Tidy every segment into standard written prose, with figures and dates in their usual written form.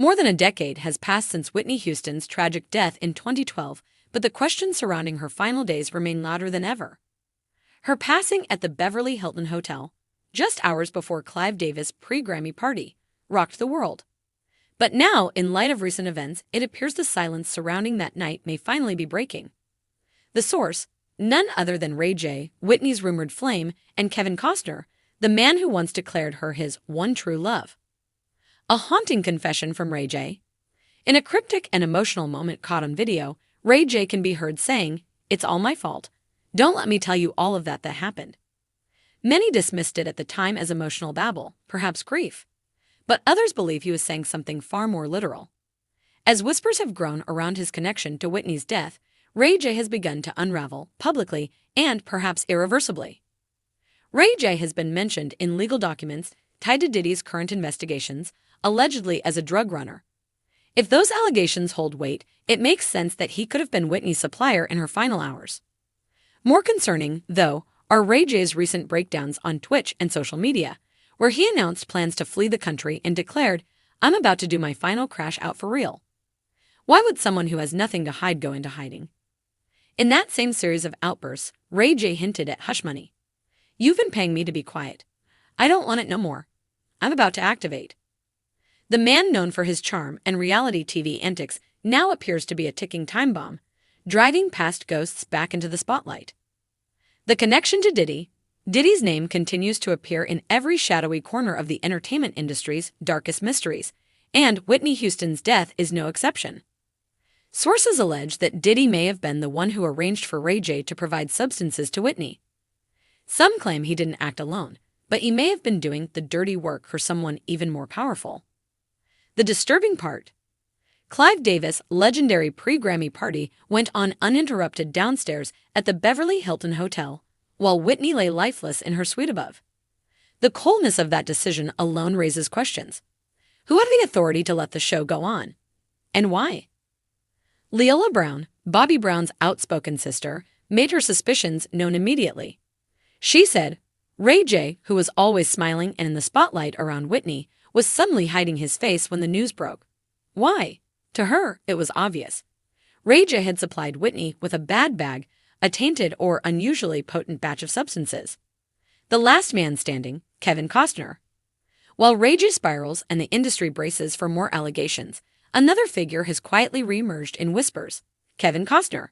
More than a decade has passed since Whitney Houston's tragic death in 2012, but the questions surrounding her final days remain louder than ever. Her passing at the Beverly Hilton Hotel, just hours before Clive Davis' pre-Grammy party, rocked the world. But now, in light of recent events, it appears the silence surrounding that night may finally be breaking. The source, none other than Ray J, Whitney's rumored flame, and Kevin Costner, the man who once declared her his one true love. A haunting confession from Ray J. In a cryptic and emotional moment caught on video, Ray J can be heard saying, "It's all my fault. Don't let me tell you all of that happened." Many dismissed it at the time as emotional babble, perhaps grief. But others believe he was saying something far more literal. As whispers have grown around his connection to Whitney's death, Ray J has begun to unravel, publicly and perhaps irreversibly. Ray J has been mentioned in legal documents tied to Diddy's current investigations, allegedly as a drug runner. If those allegations hold weight, it makes sense that he could have been Whitney's supplier in her final hours. More concerning, though, are Ray J's recent breakdowns on Twitch and social media, where he announced plans to flee the country and declared, "I'm about to do my final crash out for real." Why would someone who has nothing to hide go into hiding? In that same series of outbursts, Ray J hinted at hush money. "You've been paying me to be quiet. I don't want it no more. I'm about to activate." The man known for his charm and reality TV antics now appears to be a ticking time bomb, driving past ghosts back into the spotlight. The connection to Diddy's name continues to appear in every shadowy corner of the entertainment industry's darkest mysteries, and Whitney Houston's death is no exception. Sources allege that Diddy may have been the one who arranged for Ray J to provide substances to Whitney. Some claim he didn't act alone, but he may have been doing the dirty work for someone even more powerful. The disturbing part: Clive Davis' legendary pre-Grammy party went on uninterrupted downstairs at the Beverly Hilton Hotel, while Whitney lay lifeless in her suite above. The coldness of that decision alone raises questions. Who had the authority to let the show go on? And why? Leola Brown, Bobby Brown's outspoken sister, made her suspicions known immediately. She said, Ray J, who was always smiling and in the spotlight around Whitney, was suddenly hiding his face when the news broke. Why? To her, it was obvious. Ray J had supplied Whitney with a bad bag, a tainted or unusually potent batch of substances. The last man standing, Kevin Costner. While Ray J spirals and the industry braces for more allegations, another figure has quietly reemerged in whispers: Kevin Costner.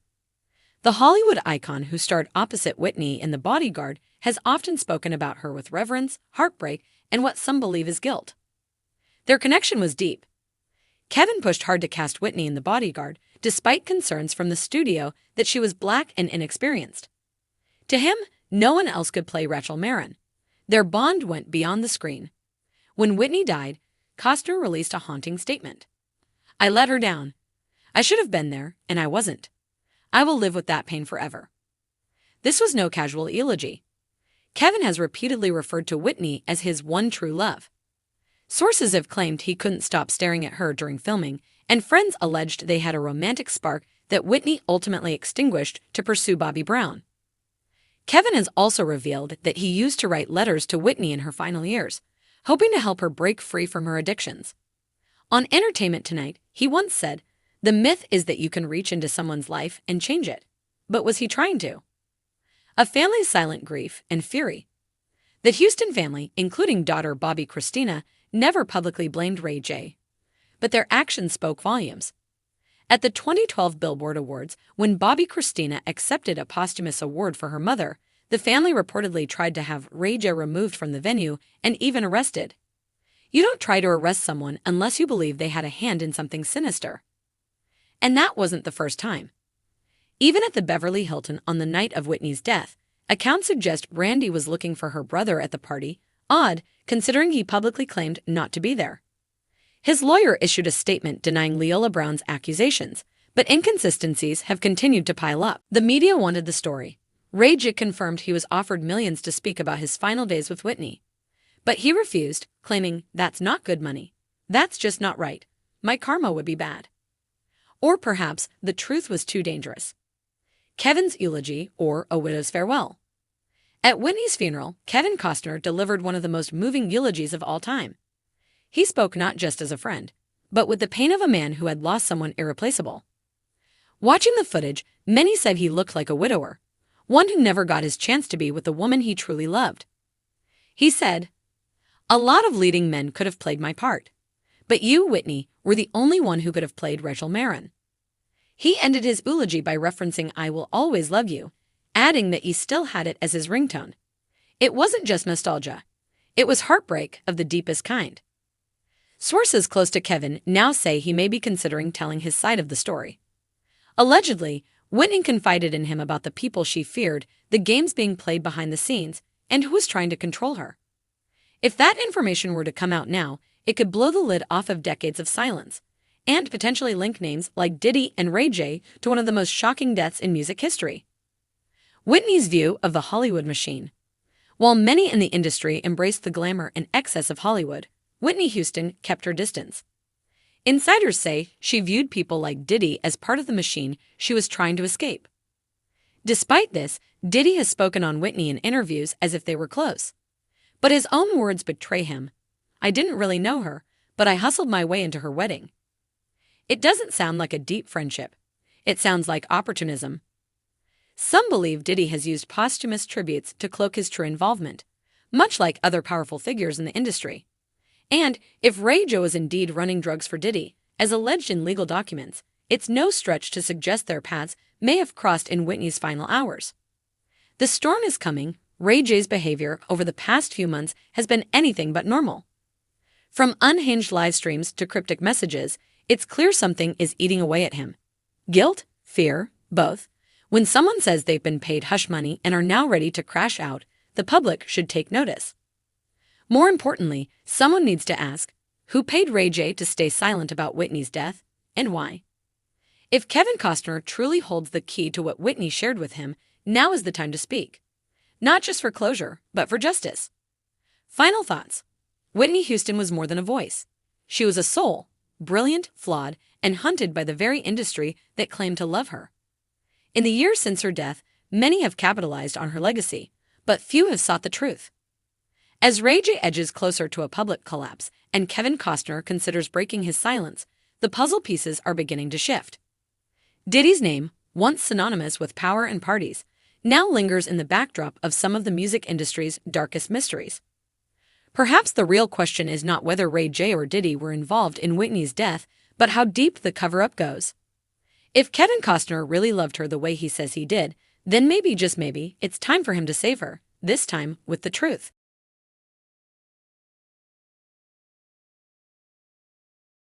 The Hollywood icon who starred opposite Whitney in The Bodyguard has often spoken about her with reverence, heartbreak, and what some believe is guilt. Their connection was deep. Kevin pushed hard to cast Whitney in The Bodyguard, despite concerns from the studio that she was black and inexperienced. To him, no one else could play Rachel Marin. Their bond went beyond the screen. When Whitney died, Costner released a haunting statement. "I let her down. I should have been there, and I wasn't. I will live with that pain forever." This was no casual eulogy. Kevin has repeatedly referred to Whitney as his one true love. Sources have claimed he couldn't stop staring at her during filming, and friends alleged they had a romantic spark that Whitney ultimately extinguished to pursue Bobby Brown. Kevin has also revealed that he used to write letters to Whitney in her final years, hoping to help her break free from her addictions. On Entertainment Tonight, he once said, "The myth is that you can reach into someone's life and change it." But was he trying to? A family's silent grief and fury. The Houston family, including daughter Bobby Christina, never publicly blamed Ray J, but their actions spoke volumes. At the 2012 Billboard Awards, when Bobby Christina accepted a posthumous award for her mother, the family reportedly tried to have Ray J removed from the venue and even arrested. You don't try to arrest someone unless you believe they had a hand in something sinister. And that wasn't the first time. Even at the Beverly Hilton on the night of Whitney's death, accounts suggest Brandy was looking for her brother at the party, odd considering he publicly claimed not to be there. His lawyer issued a statement denying Leola Brown's accusations, but inconsistencies have continued to pile up. The media wanted the story. Ray J confirmed he was offered millions to speak about his final days with Whitney. But he refused, claiming, "That's not good money. That's just not right. My karma would be bad." Or perhaps the truth was too dangerous. Kevin's eulogy, or A Widow's Farewell. At Whitney's funeral, Kevin Costner delivered one of the most moving eulogies of all time. He spoke not just as a friend, but with the pain of a man who had lost someone irreplaceable. Watching the footage, many said he looked like a widower, one who never got his chance to be with the woman he truly loved. He said, "A lot of leading men could have played my part, but you, Whitney, were the only one who could have played Rachel Marin." He ended his eulogy by referencing "I will always love you," adding that he still had it as his ringtone. It wasn't just nostalgia. It was heartbreak of the deepest kind. Sources close to Kevin now say he may be considering telling his side of the story. Allegedly, Whitney confided in him about the people she feared, the games being played behind the scenes, and who was trying to control her. If that information were to come out now, it could blow the lid off of decades of silence, and potentially link names like Diddy and Ray J to one of the most shocking deaths in music history. Whitney's view of the Hollywood machine. While many in the industry embraced the glamour and excess of Hollywood, Whitney Houston kept her distance. Insiders say she viewed people like Diddy as part of the machine she was trying to escape. Despite this, Diddy has spoken on Whitney in interviews as if they were close. But his own words betray him. "I didn't really know her, but I hustled my way into her wedding." It doesn't sound like a deep friendship. It sounds like opportunism. Some believe Diddy has used posthumous tributes to cloak his true involvement, much like other powerful figures in the industry. And if Ray J is indeed running drugs for Diddy, as alleged in legal documents, it's no stretch to suggest their paths may have crossed in Whitney's final hours. The storm is coming. Ray J's behavior over the past few months has been anything but normal. From unhinged live streams to cryptic messages, it's clear something is eating away at him. Guilt? Fear? Both. When someone says they've been paid hush money and are now ready to crash out, the public should take notice. More importantly, someone needs to ask, who paid Ray J to stay silent about Whitney's death, and why? If Kevin Costner truly holds the key to what Whitney shared with him, now is the time to speak. Not just for closure, but for justice. Final thoughts. Whitney Houston was more than a voice. She was a soul, brilliant, flawed, and hunted by the very industry that claimed to love her. In the years since her death, many have capitalized on her legacy, but few have sought the truth. As Ray J edges closer to a public collapse and Kevin Costner considers breaking his silence, the puzzle pieces are beginning to shift. Diddy's name, once synonymous with power and parties, now lingers in the backdrop of some of the music industry's darkest mysteries. Perhaps the real question is not whether Ray J or Diddy were involved in Whitney's death, but how deep the cover-up goes. If Kevin Costner really loved her the way he says he did, then maybe, just maybe, it's time for him to save her, this time with the truth.